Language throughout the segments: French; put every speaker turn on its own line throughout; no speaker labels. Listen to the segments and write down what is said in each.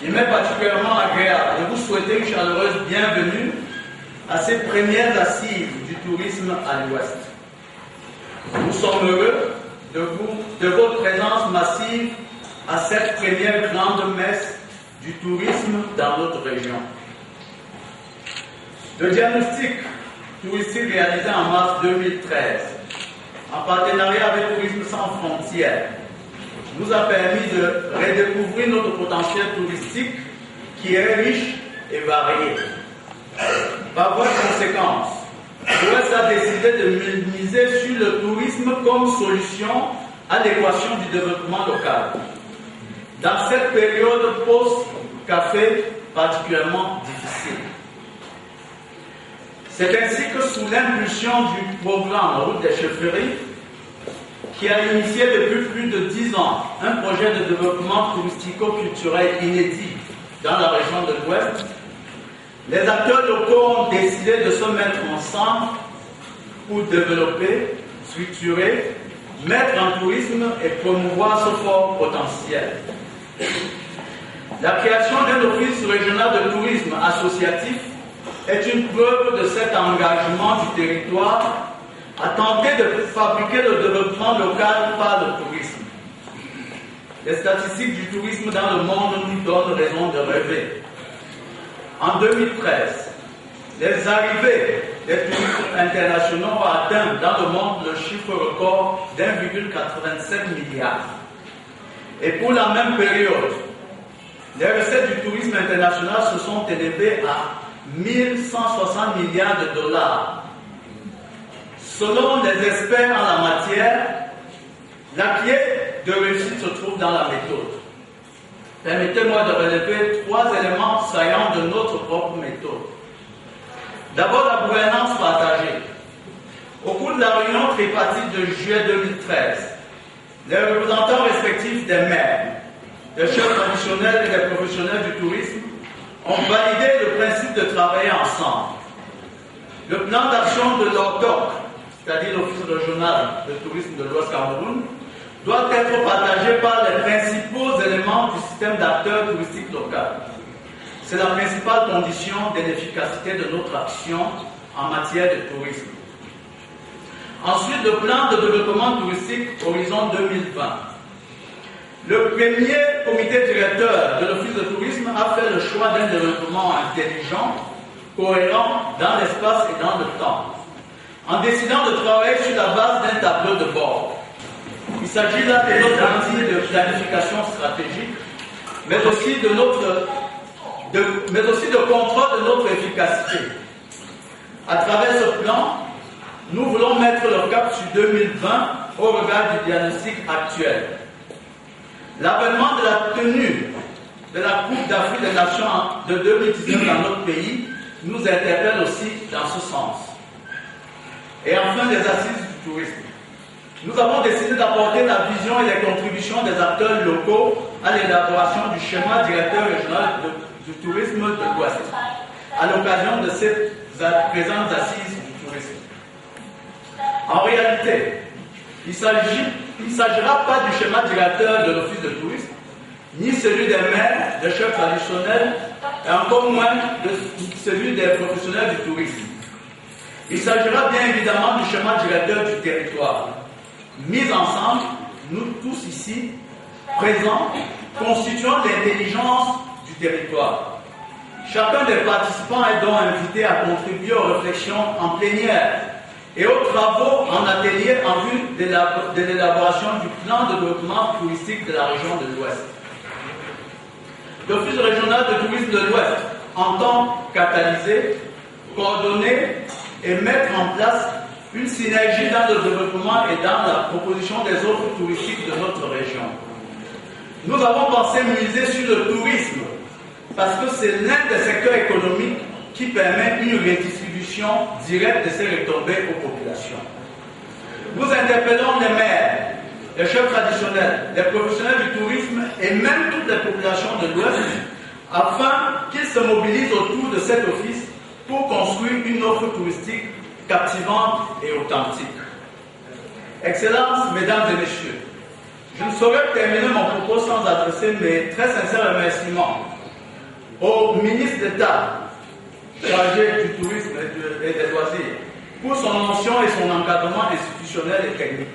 il m'est particulièrement agréable de vous souhaiter une chaleureuse bienvenue à ces premières assises du tourisme à l'Ouest. Nous sommes heureux de votre présence massive à cette première grande messe du tourisme dans notre région. Le diagnostic touristique réalisé en mars 2013, en partenariat avec Tourisme sans frontières, nous a permis de redécouvrir notre potentiel touristique qui est riche et varié. Par voie de conséquence, l'Ouest a décidé de miser sur le tourisme comme solution à l'équation du développement local. Dans cette période post-café particulièrement difficile. C'est ainsi que sous l'impulsion du programme Route des Chefferies, qui a initié depuis plus de 10 ans un projet de développement touristico-culturel inédit dans la région de l'Ouest, les acteurs locaux ont décidé de se mettre ensemble pour développer, structurer, mettre en tourisme et promouvoir ce fort potentiel. La création d'un office régional de tourisme associatif est une preuve de cet engagement du territoire à tenter de fabriquer le développement local par le tourisme. Les statistiques du tourisme dans le monde nous donnent raison de rêver. En 2013, les arrivées des touristes internationaux ont atteint dans le monde le chiffre record d'1,87 milliard. Et pour la même période, les recettes du tourisme international se sont élevées à 1160 milliards de dollars. Selon les experts en la matière, la clé de réussite se trouve dans la méthode. Permettez-moi de relever 3 éléments saillants de notre propre méthode. D'abord, la gouvernance partagée. Au cours de la réunion tripartite de juillet 2013, les représentants respectifs des maires, des chefs traditionnels et des professionnels du tourisme ont validé le principe de travailler ensemble. Le plan d'action de l'ORTOC, c'est-à-dire l'Office régional de tourisme de l'Ouest Cameroun, doit être partagé par les principaux éléments du système d'acteurs touristiques local. C'est la principale condition de l'efficacité de notre action en matière de tourisme. Ensuite, le plan de développement touristique Horizon 2020. Le premier comité directeur de l'Office de tourisme a fait le choix d'un développement intelligent, cohérent dans l'espace et dans le temps, en décidant de travailler sur la base d'un tableau de bord. Il s'agit là de notre outil de planification stratégique, mais aussi de contrôle de notre efficacité. À travers ce plan, nous voulons mettre le cap sur 2020 au regard du diagnostic actuel. L'avènement de la tenue de la Coupe d'Afrique des Nations de 2019 dans notre pays nous interpelle aussi dans ce sens. Et enfin, les assises du tourisme. Nous avons décidé d'apporter la vision et les contributions des acteurs locaux à l'élaboration du schéma directeur régional du tourisme de l'Ouest, à l'occasion de ces présentes assises du tourisme. En réalité, il ne s'agira pas du schéma directeur de l'Office de tourisme, ni celui des maires, des chefs traditionnels, et encore moins de celui des professionnels du tourisme. Il s'agira bien évidemment du schéma directeur du territoire. Mis ensemble, nous tous ici, présents, constituons l'intelligence du territoire. Chacun des participants est donc invité à contribuer aux réflexions en plénière et aux travaux en atelier en vue de l'élaboration du plan de développement touristique de la région de l'Ouest. L'Office régional de tourisme de l'Ouest entend catalyser, coordonner et mettre en place une synergie dans le développement et dans la proposition des offres touristiques de notre région. Nous avons pensé miser sur le tourisme parce que c'est l'un des secteurs économiques qui permet une redistribution directe de ces retombées aux populations. Nous interpellons les maires, les chefs traditionnels, les professionnels du tourisme et même toutes les populations de l'Ouest afin qu'ils se mobilisent autour de cet office pour construire une offre touristique captivante et authentique. Excellences, mesdames et messieurs, je ne saurais terminer mon propos sans adresser mes très sincères remerciements au ministre d'État chargé du tourisme et des loisirs pour son action et son encadrement institutionnel et technique,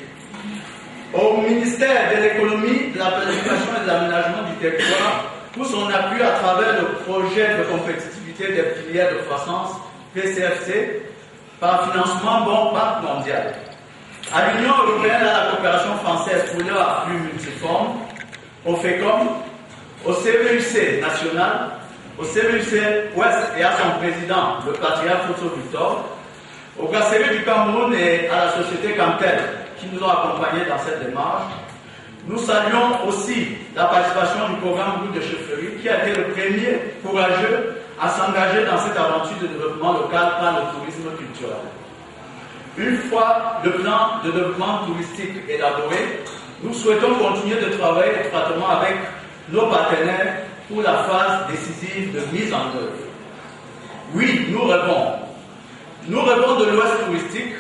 au ministère de l'économie, de la planification et de l'aménagement du territoire pour son appui à travers le projet de compétitivité des filières de croissance PCFC par financement Banque mondiale, à l'Union européenne, à la coopération française pour leur appui multiforme, au FECOM, au CVUC national, au CVUC Ouest et à son président, le patriarche Fosso Victor, au Brasserie du Cameroun et à la société Cantel qui nous ont accompagnés dans cette démarche. Nous saluons aussi la participation du programme Groupe de chefferie qui a été le premier courageux à s'engager dans cette aventure de développement local par le tourisme culturel. Une fois le plan de développement touristique élaboré, nous souhaitons continuer de travailler étroitement avec nos partenaires pour la phase décisive de mise en œuvre. Oui, nous rêvons. Nous rêvons de l'Ouest touristique,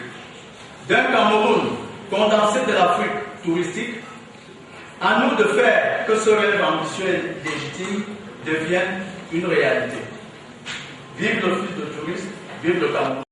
d'un Cameroun condensé de l'Afrique touristique. À nous de faire que ce rêve ambitieux et légitime devienne une réalité. Vive l'Office de tourisme, vive le Cameroun.